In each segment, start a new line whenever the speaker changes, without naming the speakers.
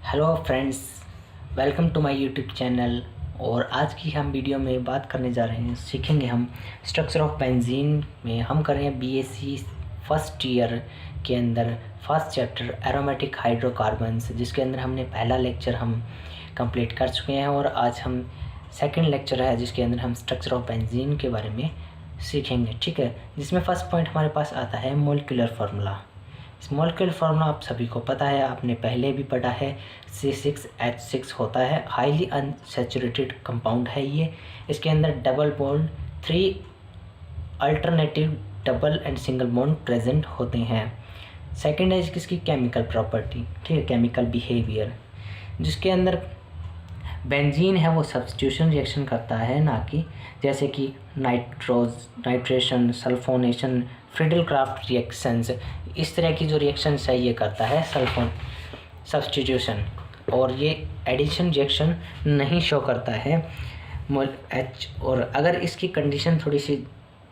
Hello friends, welcome to my YouTube channel. और आज की हम वीडियो में बात करने जा रहे हैं, सीखेंगे हम स्ट्रक्चर ऑफ बेंजीन में। हम कर रहे हैं बीएससी फर्स्ट ईयर के अंदर फर्स्ट चैप्टर एरोमेटिक हाइड्रोकार्बन्स, जिसके अंदर हमने पहला लेक्चर हम कंप्लीट कर चुके हैं और आज हम सेकंड लेक्चर है जिसके अंदर हम स्ट्रक्चर ऑफ बेंजीन के बारे में सीखेंगे। ठीक है, जिसमें फर्स्ट पॉइंट हमारे पास आता है मोलिकुलर फार्मूला। इस मोलिकुलर फार्मूला आप सभी को पता है, आपने पहले भी पढ़ा है। C6H6 होता है, हाईली अनसैचुरेटेड कंपाउंड है ये। इसके अंदर double bond 3 alternative double and single bond present होते हैं। सेकेंड है इसकी केमिकल प्रॉपर्टी, ठीक है, केमिकल बिहेवियर, जिसके अंदर बेंजीन है वो सब्स्टिट्यूशन रिएक्शन करता है, ना कि जैसे कि नाइट्रेशन, सल्फोनेशन, फ्रीडल-क्राफ्ट रिएक्शंस, इस तरह की जो रिएक्शंस है ये करता है सब्स्टिट्यूशन, और ये एडिशन रिएक्शन नहीं शो करता है H। और अगर इसकी कंडीशन थोड़ी सी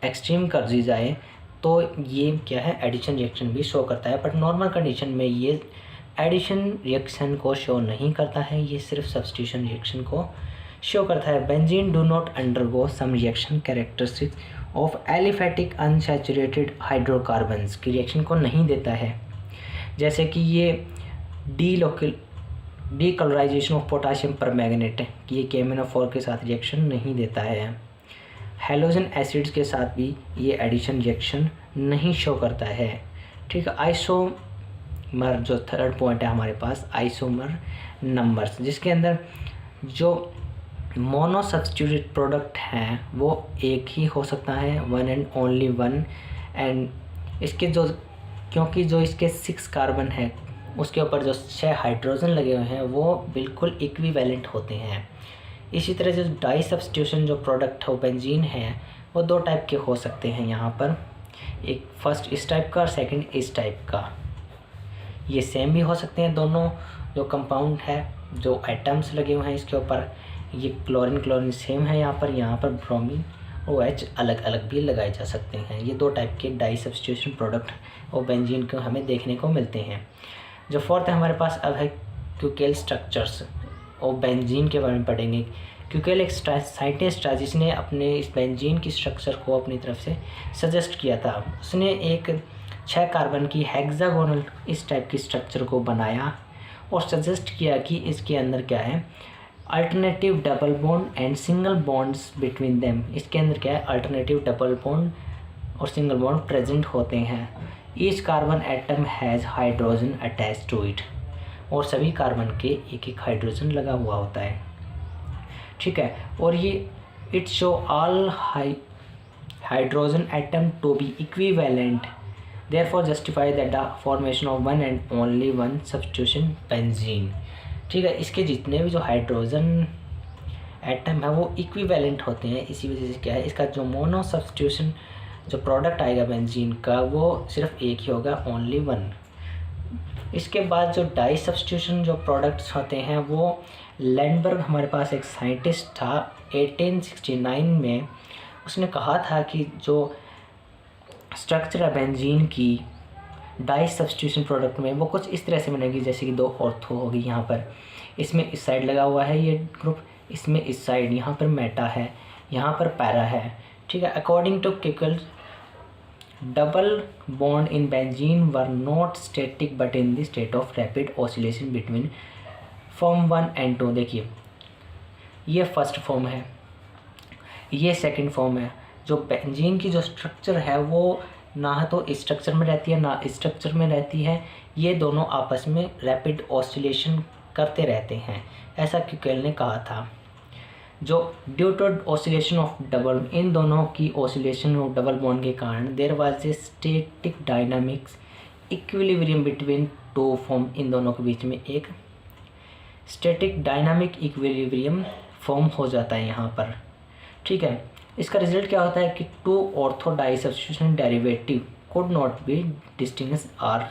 एक्सट्रीम कर दी जाए तो ये क्या है, एडिशन रिएक्शन भी शो करता है। बट नॉर्मल कंडीशन में ये एडिशन रिएक्शन को शो नहीं करता है, ये सिर्फ सब्स्टिट्यूशन रिएक्शन को शो करता है। Benzene do not undergo some reaction characteristics of aliphatic unsaturated hydrocarbons की रिएक्शन को नहीं देता है, जैसे कि ये डीकलराइजेशन ऑफ पोटाशियम परमैंगनेट है कि ये KMnO4 के साथ रिएक्शन नहीं देता है। हैलोजन एसिड्स के साथ भी ये एडिशन रिएक्शन नहीं शो करता है। ठीक है, आइसोमर जो थर्ड पॉइंट है हमारे पास, आइसोमर नंबर्स, जिसके अंदर जो मोनो सब्स्टिट्यूटेड प्रोडक्ट हैं वो एक ही हो सकता है, one and only one. And इसके जो, क्योंकि जो इसके 6 कार्बन है उसके ऊपर जो 6 हाइड्रोजन लगे हुए हैं वो बिल्कुल इक्विवेलेंट होते हैं। इसी तरह से डाई सब्स्टिट्यूशन जो प्रोडक्ट है बेंजीन है वो 2 टाइप के हो सकते हैं यहाँ पर, एक फर्स्ट इस टाइप का और सेकंड इस टाइप का। ये सेम भी हो सकते हैं दोनों जो कंपाउंड है, जो एटम्स लगे हुए हैं इसके ऊपर, ये क्लोरीन सेम है यहाँ पर ब्रोमीन OH अलग अलग भी लगाए जा सकते हैं। ये 2 टाइप के डाई सब्स्टिट्यूशन प्रोडक्ट और बेंजीन को हमें देखने को मिलते हैं। जो फोर्थ है हमारे पास अब है क्यूकेल स्ट्रक्चर्स, और बेंजीन के बारे में पढ़ेंगे। क्यूकेल एक साइंटिस्ट था जिसने अपने इस बेंजीन की स्ट्रक्चर को अपनी तरफ से सजेस्ट किया था। उसने एक 6 कार्बन की हेक्सागोनल इस टाइप की स्ट्रक्चर को बनाया और सजेस्ट किया कि इसके अंदर क्या है, alternative double bond and single bonds between them. इसके अंदर क्या है, अल्टरनेटिव डबल बॉन्ड और सिंगल बॉन्ड प्रेजेंट होते हैं। Each carbon atom has hydrogen attach to it, और सभी कार्बन के एक एक हाइड्रोजन लगा हुआ होता है। ठीक है, और ये it show all hydrogen atom to be equivalent, therefore justify the formation of one and only one substitution benzene. ठीक है, इसके जितने भी जो हाइड्रोजन एटम है वो इक्विवेलेंट होते हैं, इसी वजह से क्या है, इसका जो मोनो सब्स्टिट्यूशन जो प्रोडक्ट आएगा बेंजीन का वो सिर्फ एक ही होगा, ओनली वन। इसके बाद जो डाई सब्स्टिट्यूशन जो प्रोडक्ट्स होते हैं वो लैंडबर्ग हमारे पास एक साइंटिस्ट था 1869 में, उसने कहा था कि जो स्ट्रक्चर है बेंजीन की डाई सब्स्टिट्यूशन प्रोडक्ट में वो कुछ इस तरह से बनेगी, जैसे कि 2 ऑर्थो होगी, यहाँ पर इसमें इस साइड लगा हुआ है ये ग्रुप, इसमें इस साइड यहाँ पर मेटा है, यहाँ पर पैरा है। ठीक है, according to Kekule double bond in benzene were not static but in the state of rapid oscillation between form 1 and 2। देखिए ये फर्स्ट फॉर्म है, ये सेकंड फॉर्म है। जो बेंजीन की जो स्ट्रक्चर है वो ना तो इस स्ट्रक्चर में रहती है ना इस स्ट्रक्चर में रहती है, ये दोनों आपस में रैपिड ऑसिलेशन करते रहते हैं, ऐसा क्यूकेल ने कहा था। जो due to oscillation of double, इन दोनों की ऑसिलेशन ऑफ डबल बॉन्ड के कारण there was a static dynamics equilibrium between 2 form, इन दोनों के बीच में एक स्टैटिक डायनामिक इक्विलिब्रियम फॉर्म हो जाता है यहाँ पर। ठीक है, इसका रिजल्ट क्या होता है कि 2 ortho di substitution derivative could not be distinguished or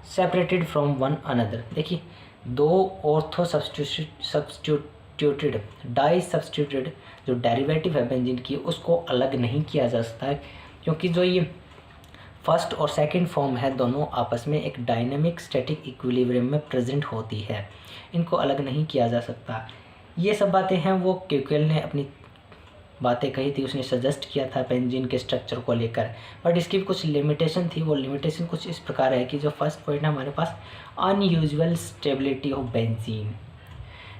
separated from one another. देखिए 2 ऑर्थो सब्स्टिट्यूटेड डाई सब्स्टिट्यूटेड जो डेरिवेटिव है बेंजीन की उसको अलग नहीं किया जा सकता है, क्योंकि जो ये फर्स्ट और सेकंड फॉर्म है दोनों आपस में एक डायनेमिक स्टैटिक इक्विलिब्रियम में प्रेजेंट होती है, इनको अलग नहीं किया जा सकता। ये सब बातें हैं वो क्यूकेल ने अपनी बातें कही थी, उसने सजेस्ट किया था बेंजीन के स्ट्रक्चर को लेकर, बट इसकी भी कुछ लिमिटेशन थी। वो लिमिटेशन कुछ इस प्रकार है कि जो फर्स्ट पॉइंट है हमारे पास अनयूजुअल स्टेबिलिटी ऑफ बेंजीन।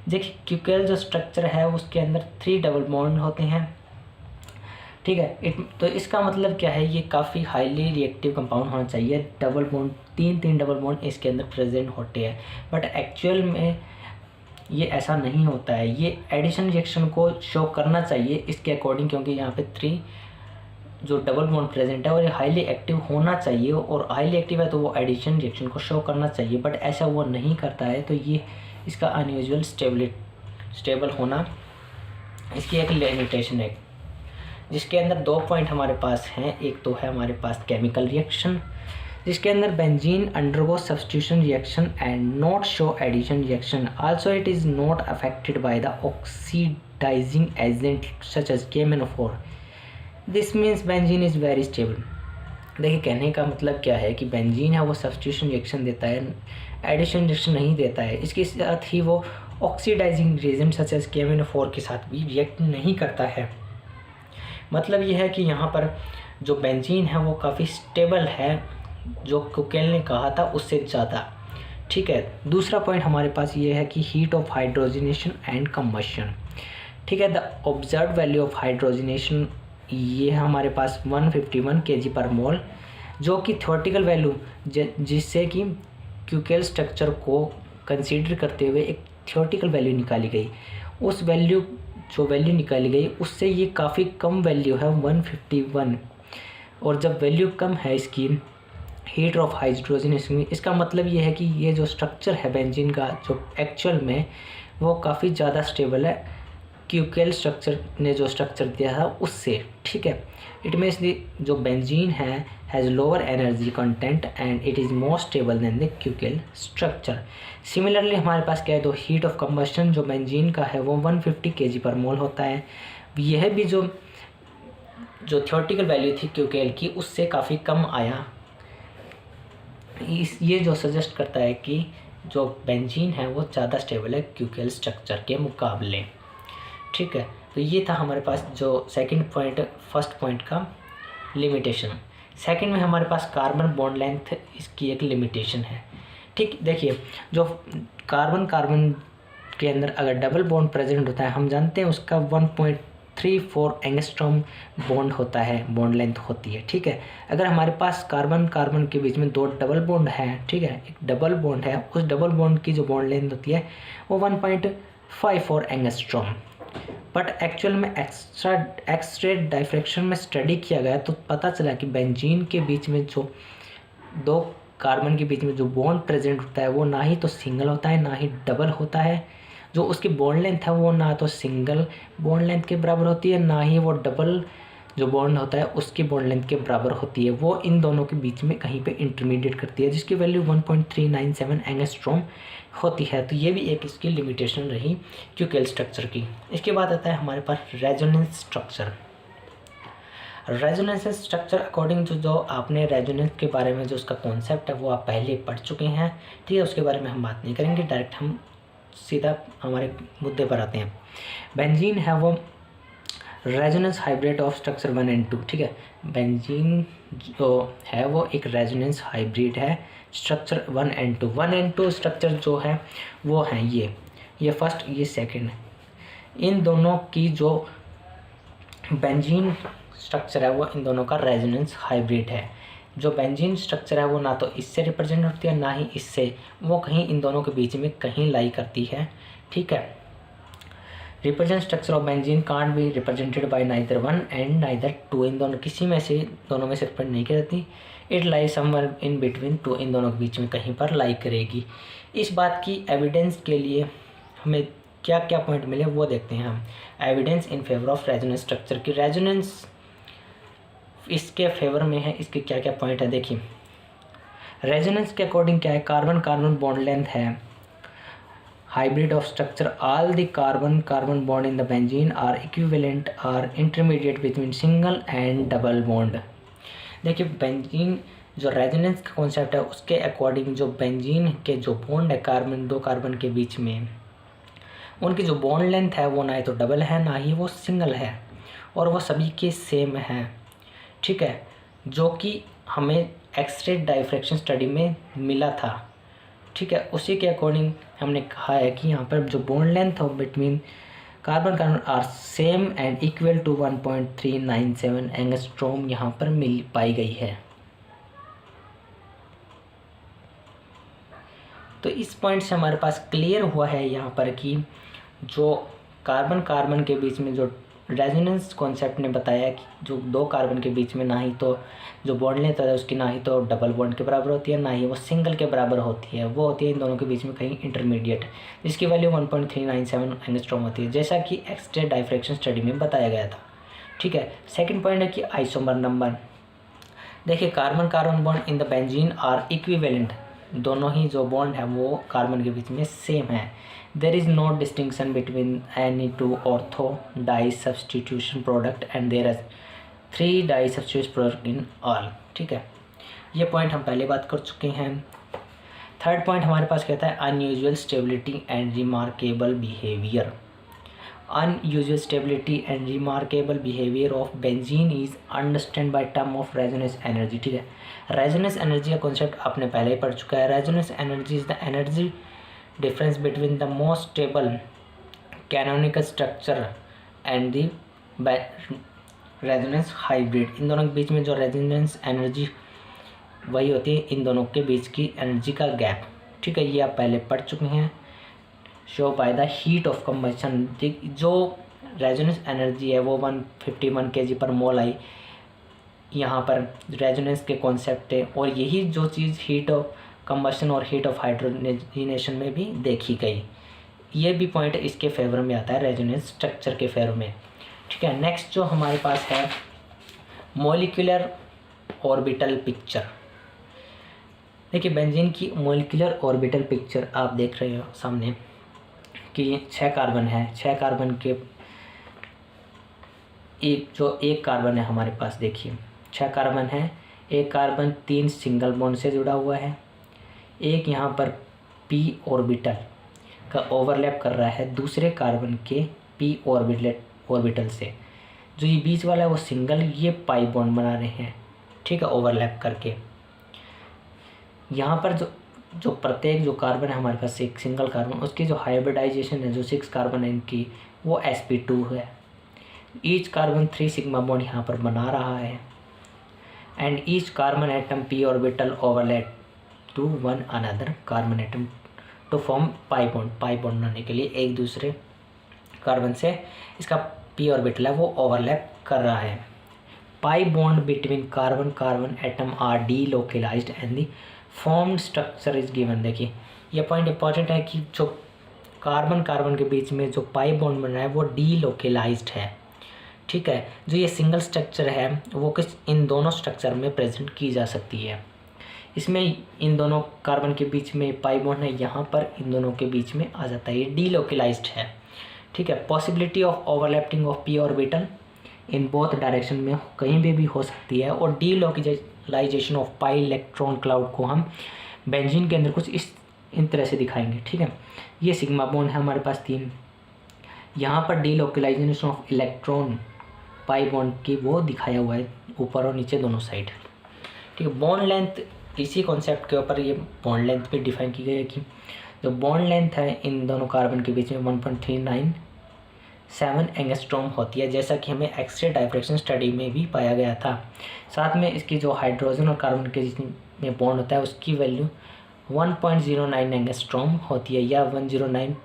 देखिए क्यूकेल जो स्ट्रक्चर है उसके अंदर 3 डबल बॉन्ड होते हैं, ठीक है। तो इसका मतलब क्या है, ये काफ़ी हाईली रिएक्टिव कंपाउंड होना चाहिए। डबल बॉन्ड 3 डबल बॉन्ड इसके अंदर प्रेजेंट होते हैं, बट एक्चुअल में ये ऐसा नहीं होता है। ये एडिशन रिएक्शन को शो करना चाहिए इसके अकॉर्डिंग, क्योंकि यहाँ पे 3 जो डबल बॉन्ड प्रेजेंट है और ये हाईली एक्टिव होना चाहिए, और हाईली एक्टिव है तो वो एडिशन रिएक्शन को शो करना चाहिए, बट ऐसा वो नहीं करता है। तो ये इसका अनयूजुअल स्टेबल होना इसकी एक लिमिटेशन है, जिसके अंदर 2 पॉइंट हमारे पास हैं। एक तो है हमारे पास केमिकल रिएक्शन, जिसके अंदर benzene undergo substitution reaction and not show addition reaction, also it is not affected by the oxidising agent such as KMnO4। This means benzene is very stable. देखिए कहने का मतलब क्या है कि बेंजीन है वो सब्स्टिट्यूशन रिएक्शन देता है, एडिशन रिएक्शन नहीं देता है। इसके साथ ही वो oxidising agent such as KMnO4 के साथ भी रिएक्ट नहीं करता है। मतलब ये है कि यहाँ पर जो बेंजीन है वो काफ़ी स्टेबल है, जो क्यूकेल ने कहा था उससे ज़्यादा, ठीक है। दूसरा पॉइंट हमारे पास ये है कि heat of hydrogenation and combustion, ठीक है। The observe value of hydrogenation ये है हमारे पास 151 kg/mol, जो कि थ्योरेटिकल वैल्यू जिससे कि क्यूकेल स्ट्रक्चर को कंसीडर करते हुए एक थ्योरेटिकल वैल्यू निकाली गई। उस वैल्यू जो वैल्यू निकाली गई उससे ये काफ़ी कम वैल्यू है 151, और जब वैल्यू कम है इसकी हीट ऑफ हाइड्रोजनेशन में, इसका मतलब ये है कि ये जो स्ट्रक्चर है बेंजीन का जो एक्चुअल में वो काफ़ी ज़्यादा स्टेबल है क्यूकेल स्ट्रक्चर ने जो स्ट्रक्चर दिया था उससे, ठीक है। इट मीन्स जो बेंजीन है has lower energy content and it is more stable than the Kekule structure. Similarly हमारे पास क्या है, तो हीट ऑफ कंबशन जो बेंजीन का है वो 150 kg/mol होता है। यह भी जो थ्योरेटिकल वैल्यू थी क्यूकेल की उससे काफ़ी कम आया। ये जो सजेस्ट करता है कि जो बेंजीन है वो ज़्यादा स्टेबल है क्यूकेल स्ट्रक्चर के मुकाबले, ठीक है। तो ये था हमारे पास जो सेकंड पॉइंट फर्स्ट पॉइंट का लिमिटेशन। सेकंड में हमारे पास कार्बन बॉन्ड लेंथ, इसकी एक लिमिटेशन है, ठीक। देखिए जो कार्बन के अंदर अगर डबल बॉन्ड प्रेजेंट होता है, हम जानते हैं उसका 1.34 एंगस्ट्रॉम बॉन्ड होता है, बॉन्ड लेंथ होती है, ठीक है। अगर हमारे पास कार्बन के बीच में 2 डबल बॉन्ड है, ठीक है, एक डबल बॉन्ड है, उस डबल बॉन्ड की जो बॉन्ड लेंथ होती है वो 1.54 एंगस्ट्रॉम। बट एक्चुअल में एक्स-रे डायफ्रैक्शन में स्टडी किया गया तो पता चला कि बेंजीन के बीच में जो 2 कार्बन के बीच में जो बॉन्ड प्रेजेंट होता है वो ना ही तो सिंगल होता है ना ही डबल होता है। जो उसकी बॉन्ड लेंथ है वो ना तो सिंगल बॉन्ड लेंथ के बराबर होती है, ना ही वो डबल जो बॉन्ड होता है उसकी बॉन्ड लेंथ के बराबर होती है। वो इन दोनों के बीच में कहीं पे इंटरमीडिएट करती है, जिसकी वैल्यू 1.397 एंगस्ट्रॉम होती है। तो ये भी एक इसकी लिमिटेशन रही क्यूकेल स्ट्रक्चर की। इसके बाद आता है हमारे पास resonance structure. Resonance structure according जो आपने रेजोनेंस के बारे में जो उसका कॉन्सेप्ट है वो आप पहले पढ़ चुके हैं, ठीक है। उसके बारे में हम बात नहीं करेंगे, डायरेक्ट हम सीधा हमारे मुद्दे पर आते हैं। बेंजीन है वो resonance hybrid of structure 1 and 2, ठीक है। बेंजीन जो है वो एक रेजोनेंस हाइब्रिड है स्ट्रक्चर 1 and 2। 1 and 2 स्ट्रक्चर जो है वो हैं ये फर्स्ट ये सेकंड। इन दोनों की जो बेंजीन स्ट्रक्चर है वो इन दोनों का रेजोनेंस हाइब्रिड है। जो बेंजीन स्ट्रक्चर है वो ना तो इससे रिप्रेजेंट होती है ना ही इससे, वो कहीं इन दोनों के बीच में कहीं लाई करती है, ठीक है। Represent structure of benzene can't be represented by neither 1 and neither 2। इन दोनों किसी में से दोनों में से रिप्रेजेंट नहीं करती। It lie somewhere in between 2, इन दोनों के बीच में कहीं पर लाई करेगी। इस बात की एविडेंस के लिए हमें क्या क्या पॉइंट मिले वो देखते हैं हम। Evidence in favour of resonance structure की, रेजोनेंस इसके फेवर में है, इसके क्या क्या पॉइंट है देखिए। रेजोनेंस के अकॉर्डिंग क्या है, कार्बन कार्बन बॉन्ड लेंथ है hybrid of structure, all the carbon bond in the benzene are equivalent or intermediate between single and double bond. देखिए बेंजीन जो रेजोनेंस का कॉन्सेप्ट है उसके अकॉर्डिंग जो बेंजीन के जो बॉन्ड है कार्बन, दो कार्बन के बीच में, उनकी जो बॉन्ड लेंथ है वो ना ही तो डबल है ना ही वो सिंगल है, और वो सभी के सेम है। ठीक है, जो कि हमें एक्स-रे डाइफ्रैक्शन स्टडी में मिला था। ठीक है, उसी के अकॉर्डिंग हमने कहा है कि यहाँ पर जो bond length of between carbon carbon are same and equal to 1.397 angstrom यहाँ पर मिल पाई गई है। तो इस पॉइंट से हमारे पास क्लियर हुआ है यहाँ पर कि जो कार्बन कार्बन के बीच में जो रेजोनेंस कॉन्सेप्ट ने बताया कि जो दो कार्बन के बीच में ना ही तो जो बॉन्ड लेंथ है उसकी ना ही तो डबल बॉन्ड के बराबर होती है ना ही वो सिंगल के बराबर होती है, वो होती है इन दोनों के बीच में कहीं इंटरमीडिएट, जिसकी वैल्यू 1.397 एंगस्ट्रॉम होती है, जैसा कि एक्स-रे डाइफ्रैक्शन स्टडी में बताया गया था। ठीक है, सेकेंड पॉइंट है कि आइसोमर नंबर। देखिए carbon carbon bond in the benzene are equivalent, दोनों ही जो बॉन्ड है वो कार्बन के बीच में सेम है। There is no distinction between any two ortho di substitution product and there are 3 di substitution product in all. ठीक है, ये पॉइंट हम पहले बात कर चुके हैं। थर्ड पॉइंट हमारे पास कहता है unusual stability and remarkable behaviour. Unusual stability and remarkable behavior of benzene is understood by term of resonance energy। ठीक है, रेजोनेंस एनर्जी का कॉन्सेप्ट आपने पहले ही पढ़ चुका है। Resonance energy is the energy difference between the most stable canonical structure and the resonance hybrid. इन दोनों के बीच में जो रेजोनेंस एनर्जी वही होती है इन दोनों के बीच की एनर्जी का गैप। ठीक है, ये आप पहले पढ़ चुके हैं। Show by the heat of combustion, जो रेजोनेंस एनर्जी है वो 151 kg पर मोल आई यहाँ पर रेजोनेंस के कॉन्सेप्ट है, और यही जो चीज़ हीट ऑफ कंबशन और हीट ऑफ हाइड्रोजनेशन में भी देखी गई। ये भी पॉइंट इसके फेवर में आता है, रेजोनेंस स्ट्रक्चर के फेवर में। ठीक है, नेक्स्ट जो हमारे पास है मॉलिक्यूलर ऑर्बिटल पिक्चर। देखिए बेंजीन की मॉलिक्यूलर ऑर्बिटल पिक्चर आप देख रहे हो सामने कि 6 कार्बन है, 6 कार्बन के एक कार्बन है हमारे पास। देखिए 6 कार्बन है, एक कार्बन 3 सिंगल बॉन्ड से जुड़ा हुआ है, एक यहाँ पर p ऑर्बिटल का ओवरलैप कर रहा है दूसरे कार्बन के p ऑर्बिटल से। जो ये बीच वाला है वो सिंगल, ये पाई बॉन्ड बना रहे हैं। ठीक है, ओवरलैप करके यहाँ पर जो प्रत्येक जो कार्बन है हमारे पास एक सिंगल कार्बन, उसकी जो हाइब्रिडाइजेशन है जो 6 कार्बन है इनकी वो sp2 है। ईच कार्बन 3 सिग्मा बॉन्ड यहाँ पर बना रहा है and each carbon atom p orbital overlap to one another carbon atom to form pi bond. Pi bond बनाने के लिए एक दूसरे कार्बन से इसका p ऑर्बिटल है वो ओवरलैप कर रहा है। Pi bond between carbon carbon atom are delocalised and the formed structure is given. देखिए ये पॉइंट इंपॉर्टेंट है कि जो कार्बन कार्बन के बीच में जो पाई बॉन्ड बन रहा है वो डीलोकेलाइज्ड है। ठीक है, जो ये सिंगल स्ट्रक्चर है वो किस इन दोनों स्ट्रक्चर में प्रेजेंट की जा सकती है। इसमें इन दोनों कार्बन के बीच में पाई बॉन्ड है, यहाँ पर इन दोनों के बीच में आ जाता है, ये डीलोकेलाइज्ड है। ठीक है, possibility of overlapping of p orbital in both direction में कहीं भी हो सकती है, और delocalisation of pi electron cloud को हम बेंजीन के अंदर कुछ इन तरह से दिखाएंगे। ठीक है, ये सिग्मा बॉन्ड है हमारे पास 3, यहाँ पर delocalisation of electron pi bond की वो दिखाया हुआ है ऊपर और नीचे दोनों साइड। ठीक है, बॉन्ड लेंथ इसी कॉन्सेप्ट के ऊपर ये बॉन्ड लेंथ भी डिफाइन की गई है कि जो बॉन्ड लेंथ है इन दोनों कार्बन के बीच में 1.397 एंगस्ट्रॉम होती है, जैसा कि हमें एक्स-रे डाइफ्रैक्शन स्टडी में भी पाया गया था। साथ में इसकी जो हाइड्रोजन और कार्बन के में बॉन्ड होता है उसकी वैल्यू 1.09 एंगस्ट्रॉम होती है, या 109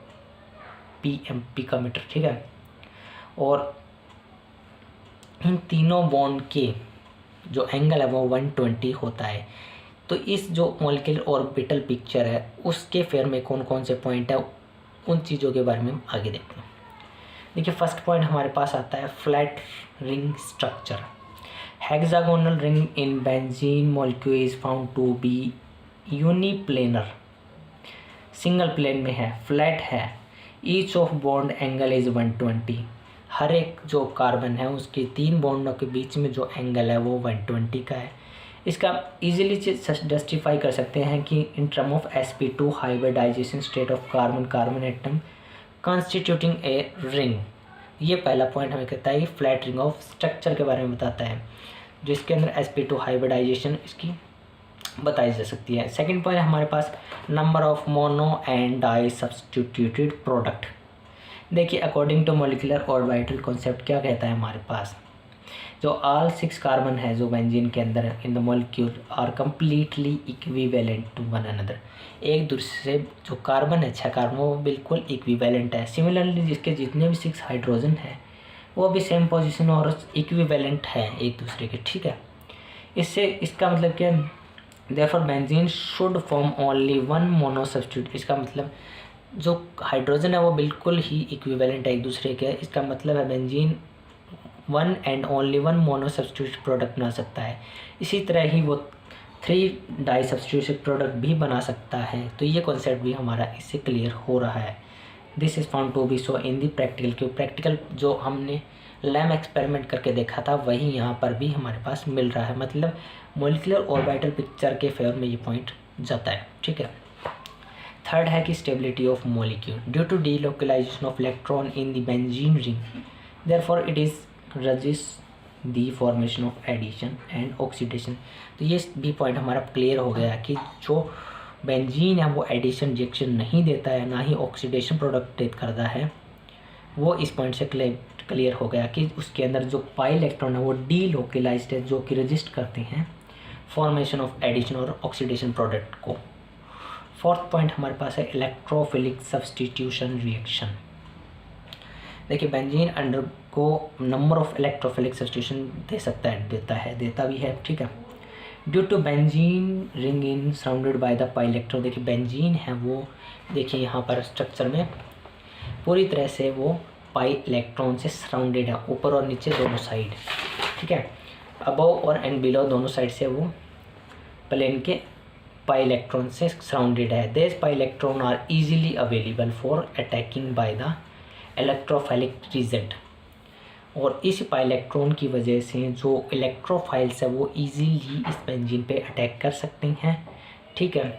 pm का मीटर। ठीक है, और इन तीनों बॉन्ड के जो एंगल है वो 120 होता है। तो इस जो मॉलिक्यूलर ऑर्बिटल पिक्चर है उसके फेयर में कौन कौन से पॉइंट है उन चीज़ों के बारे में हम आगे देखते हैं। देखिए फर्स्ट पॉइंट हमारे पास आता है flat ring structure. Hexagonal ring in benzene molecule is found to be uniplanar, single plane में है, फ्लैट है। Each of bond angle is 120, हर एक जो कार्बन है उसके 3 बॉन्डों के बीच में जो एंगल है वो 120 का है। इसका इजीली जस्टिफाई कर सकते हैं कि in term of sp2 hybridisation state of carbon carbon atom constituting a ring. ये पहला पॉइंट हमें कहता है, ये फ्लैट रिंग ऑफ स्ट्रक्चर के बारे में बताता है, जिसके अंदर sp2 हाइब्रिडाइजेशन इसकी बताई जा सकती है। सेकंड पॉइंट हमारे पास number of mono and di substituted product. देखिए according to molecular orbital concept क्या कहता है हमारे पास, जो ऑल 6 कार्बन है जो बेंजीन के अंदर in the molecule are completely equivalent to one another. एक दूसरे से जो कार्बन है 6 कार्बन वो बिल्कुल इक्विवेलेंट है। सिमिलरली जिसके जितने भी 6 हाइड्रोजन है वो भी सेम पोजीशन और इक्विवेलेंट है एक दूसरे के, ठीक है। इससे इसका मतलब क्या, therefore benzene should form only one mono substitute. इसका मतलब जो हाइड्रोजन है वो बिल्कुल ही इक्विवेलेंट है एक दूसरे के। इसका मतलब है benzene one and only one mono substitute product बना सकता है। इसी तरह ही वो 3 डाई सब्स्टिट्यूशन प्रोडक्ट भी बना सकता है। तो ये कॉन्सेप्ट भी हमारा इससे क्लियर हो रहा है। This is found to be so in the practical, क्यों प्रैक्टिकल जो हमने लैम एक्सपेरिमेंट करके देखा था वही यहाँ पर भी हमारे पास मिल रहा है। मतलब मॉलिक्यूलर ऑर्बिटल पिक्चर के फेवर में ये पॉइंट जाता है, ठीक है। थर्ड है कि stability of molecule due to delocalisation of electron in the benzene ring, therefore it is resist the formation of addition and oxidation. तो ये भी पॉइंट हमारा क्लियर हो गया कि जो बेंजीन है वो एडिशन रिएक्शन नहीं देता है, ना ही ऑक्सीडेशन प्रोडक्ट करता है। वो इस पॉइंट से क्लियर हो गया कि उसके अंदर जो पाई इलेक्ट्रॉन है वो डीलोकलाइज्ड है, जो कि रजिस्ट करते हैं फॉर्मेशन ऑफ एडिशन और ऑक्सीडेशन प्रोडक्ट को। फोर्थ पॉइंट हमारे पास है इलेक्ट्रोफिलिक सब्स्टिट्यूशन रिएक्शन। देखिए benzene undergo number of electrophilic substitution दे सकता है, देता भी है, ठीक है। Due to benzene ring in surrounded by the pi electron. देखिए बेंजीन है वो, देखिए यहाँ पर स्ट्रक्चर में पूरी तरह से वो पाई इलेक्ट्रॉन से सराउंडेड है, ऊपर और नीचे दोनों साइड, ठीक है। अबव और एंड बिलो दोनों साइड से वो प्लेन के पाई इलेक्ट्रॉन से सराउंडेड है। This pi electron are easily available for attacking by the electrophilic reagent. और इस पाई इलेक्ट्रॉन की वजह से जो इलेक्ट्रोफाइल्स है वो इजीली इस बेंजीन पे अटैक कर सकते हैं, ठीक है।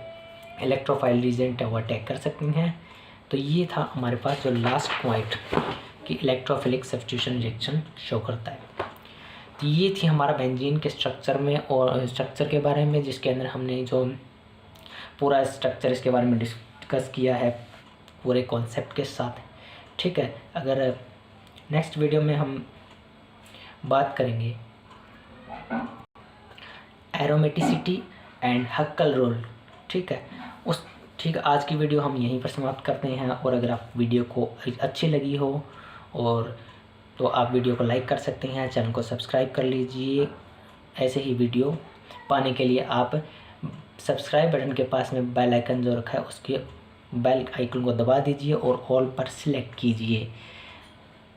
इलेक्ट्रोफाइल रीजेंट है वो अटैक कर सकते हैं। तो ये था हमारे पास जो लास्ट पॉइंट कि इलेक्ट्रोफिलिक सब्स्टिट्यूशन रिएक्शन शो करता है। तो ये थी हमारा बेंजीन के स्ट्रक्चर में और स्ट्रक्चर के बारे में, जिसके अंदर हमने जो पूरा स्ट्रक्चर इसके बारे में डिस्कस किया है पूरे कॉन्सेप्ट के साथ, ठीक है। अगर नेक्स्ट वीडियो में हम बात करेंगे एरोमेटिसिटी एंड हक्कल रोल, ठीक है। आज की वीडियो हम यहीं पर समाप्त करते हैं। और अगर आप वीडियो को अच्छी लगी हो और तो आप वीडियो को लाइक कर सकते हैं, चैनल को सब्सक्राइब कर लीजिए। ऐसे ही वीडियो पाने के लिए आप सब्सक्राइब बटन के पास में बेल आइकन जो रखा है उसके बेल आइकन को दबा दीजिए और ऑल पर सिलेक्ट कीजिए।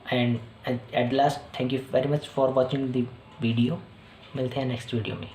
And at last thank you very much for watching the video. मिलते हैं नेक्स्ट वीडियो में।